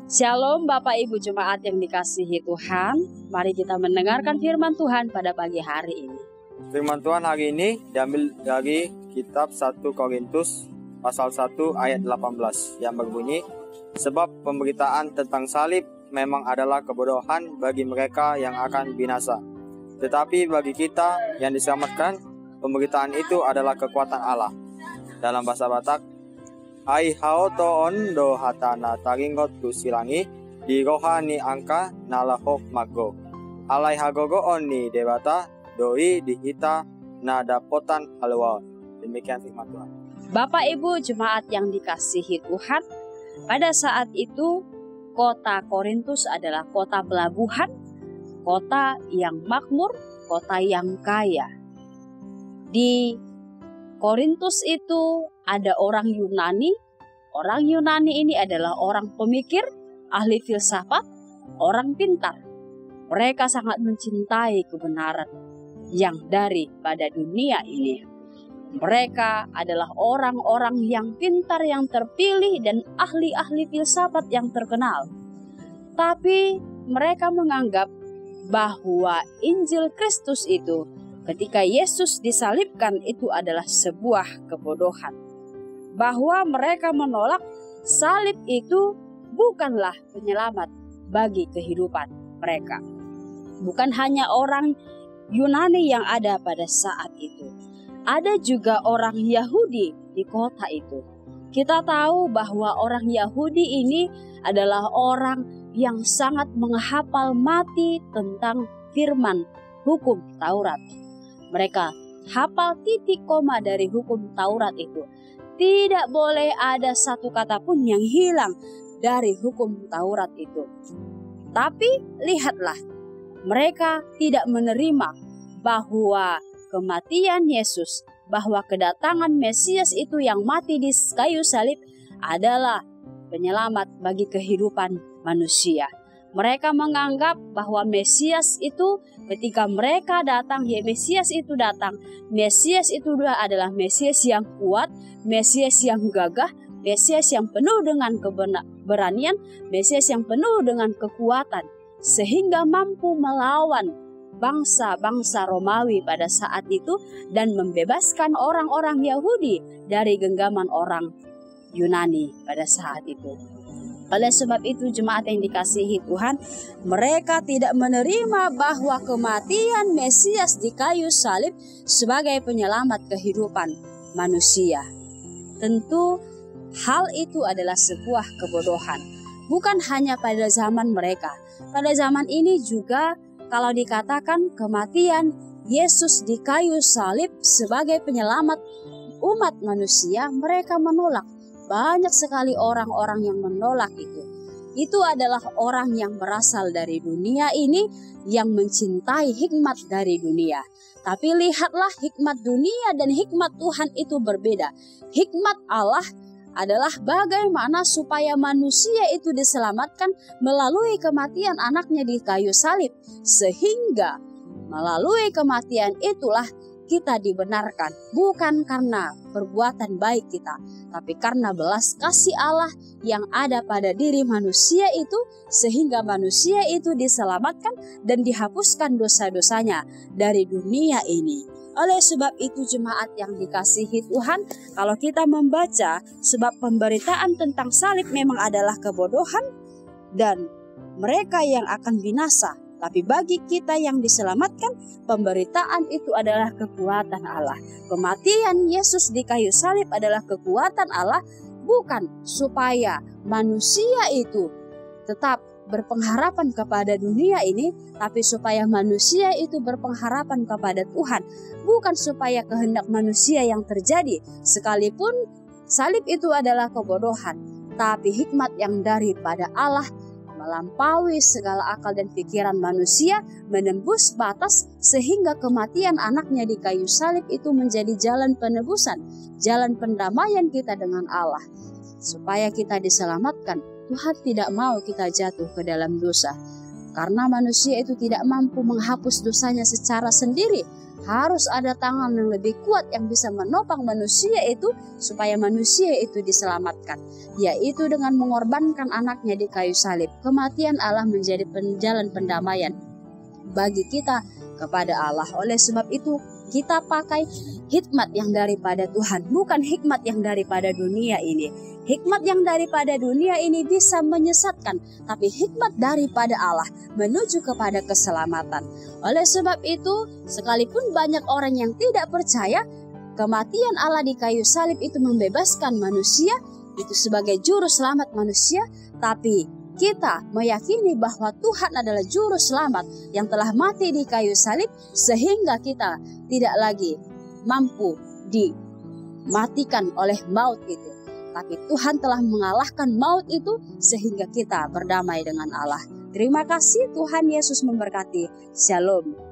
Shalom Bapak Ibu Jemaat yang dikasihi Tuhan. Mari kita mendengarkan firman Tuhan pada pagi hari ini. Firman Tuhan hari ini diambil dari kitab 1 Korintus pasal 1 ayat 18 yang berbunyi, sebab pemberitaan tentang salib memang adalah kebodohan bagi mereka yang akan binasa. Tetapi bagi kita yang diselamatkan, pemberitaan itu adalah kekuatan Allah. Dalam bahasa Batak, ai haotoon do hatana taringot tu silangi di rohani angka nalahok mago alai hagogo oni dewata doi dihita nadapotan halwa. Demikian firman Tuhan. Bapak Ibu Jemaat yang dikasihi Tuhan, pada saat itu kota Korintus adalah kota pelabuhan, kota yang makmur, kota yang kaya. Di Korintus itu ada orang Yunani. Orang Yunani ini adalah orang pemikir, ahli filsafat, orang pintar. Mereka sangat mencintai kebenaran yang daripada dunia ini. Mereka adalah orang-orang yang pintar, yang terpilih, dan ahli-ahli filsafat yang terkenal. Tapi mereka menganggap bahwa Injil Kristus itu ketika Yesus disalibkan itu adalah sebuah kebodohan. Bahwa mereka menolak salib itu bukanlah penyelamat bagi kehidupan mereka. Bukan hanya orang Yunani yang ada pada saat itu. Ada juga orang Yahudi di kota itu. Kita tahu bahwa orang Yahudi ini adalah orang yang sangat menghafal mati tentang firman hukum Taurat. Mereka hafal titik koma dari hukum Taurat itu. Tidak boleh ada satu kata pun yang hilang dari hukum Taurat itu. Tapi lihatlah, mereka tidak menerima bahwa kematian Yesus, bahwa kedatangan Mesias itu yang mati di kayu salib adalah penyelamat bagi kehidupan manusia. Mereka menganggap bahwa Mesias itu ketika mereka datang, Mesias itu datang. Mesias itu adalah Mesias yang kuat, Mesias yang gagah, Mesias yang penuh dengan keberanian, Mesias yang penuh dengan kekuatan. Sehingga mampu melawan bangsa-bangsa Romawi pada saat itu dan membebaskan orang-orang Yahudi dari genggaman orang Yunani pada saat itu. Oleh sebab itu jemaat yang dikasihi Tuhan, mereka tidak menerima bahwa kematian Mesias di kayu salib sebagai penyelamat kehidupan manusia. Tentu hal itu adalah sebuah kebodohan. Bukan hanya pada zaman mereka. Pada zaman ini juga kalau dikatakan kematian Yesus di kayu salib sebagai penyelamat umat manusia, mereka menolak. Banyak sekali orang-orang yang menolak itu. Itu adalah orang yang berasal dari dunia ini, yang mencintai hikmat dari dunia. Tapi lihatlah, hikmat dunia dan hikmat Tuhan itu berbeda. Hikmat Allah adalah bagaimana supaya manusia itu diselamatkan melalui kematian anaknya di kayu salib. Sehingga melalui kematian itulah kita dibenarkan, bukan karena perbuatan baik kita, tapi karena belas kasih Allah yang ada pada diri manusia itu, sehingga manusia itu diselamatkan dan dihapuskan dosa-dosanya dari dunia ini. Oleh sebab itu jemaat yang dikasihi Tuhan, kalau kita membaca sebab pemberitaan tentang salib memang adalah kebodohan dan mereka yang akan binasa. Tapi bagi kita yang diselamatkan, pemberitaan itu adalah kekuatan Allah. Kematian Yesus di kayu salib adalah kekuatan Allah, bukan supaya manusia itu tetap berpengharapan kepada dunia ini, tapi supaya manusia itu berpengharapan kepada Tuhan. Bukan supaya kehendak manusia yang terjadi, sekalipun salib itu adalah kebodohan, tapi hikmat yang daripada Allah melampaui segala akal dan pikiran manusia, menembus batas sehingga kematian anaknya di kayu salib itu menjadi jalan penebusan, jalan pendamaian kita dengan Allah. Supaya kita diselamatkan, Tuhan tidak mau kita jatuh ke dalam dosa. Karena manusia itu tidak mampu menghapus dosanya secara sendiri, harus ada tangan yang lebih kuat yang bisa menopang manusia itu supaya manusia itu diselamatkan, yaitu dengan mengorbankan anaknya di kayu salib. Kematian Allah menjadi jalan pendamaian bagi kita kepada Allah. Oleh sebab itu kita pakai hikmat yang daripada Tuhan, bukan hikmat yang daripada dunia ini. Hikmat yang daripada dunia ini bisa menyesatkan, tapi hikmat daripada Allah menuju kepada keselamatan. Oleh sebab itu, sekalipun banyak orang yang tidak percaya, kematian Allah di kayu salib itu membebaskan manusia, itu sebagai juru selamat manusia, tapi kita meyakini bahwa Tuhan adalah juru selamat yang telah mati di kayu salib, sehingga kita tidak lagi mampu dimatikan oleh maut itu. Tapi Tuhan telah mengalahkan maut itu sehingga kita berdamai dengan Allah. Terima kasih, Tuhan Yesus memberkati. Shalom.